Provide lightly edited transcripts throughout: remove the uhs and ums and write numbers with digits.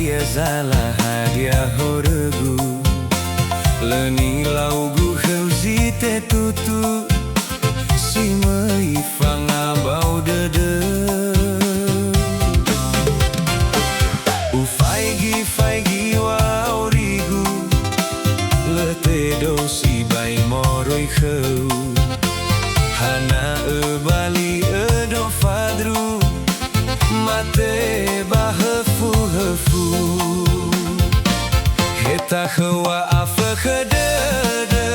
dia zala hadiah horegu leni laugu heuzi te tutu si mei fanga bau dede u faigi wa origu le te do si bai moroi kheu hana e bali e do fadru mate bahefu heta khawa afa khadede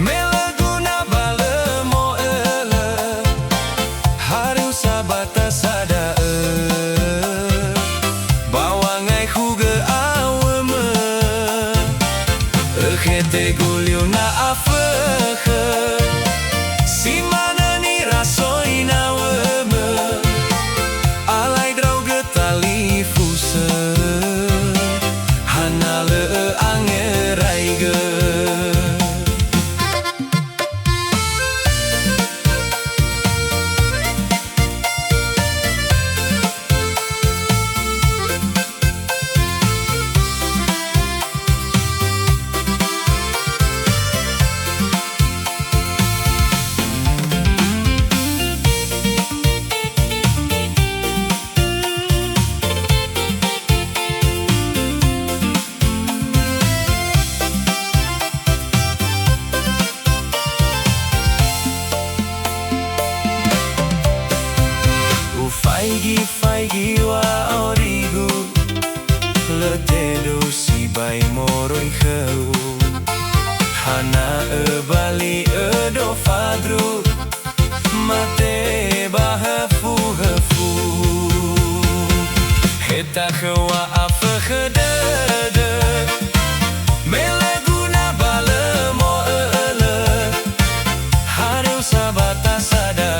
melaguna bale mo ele haru sabata sada bawangai khuge aweme khete gulyo na afa si mana ni rasoina weme alai drauge tali fuse hanale Angeraigö faigi wa origu le te do si bai moroi kheu hana e bali e do fadru mate bahefu heta khawa afa khadede melaguna bale mo ele haru sabata sada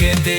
khete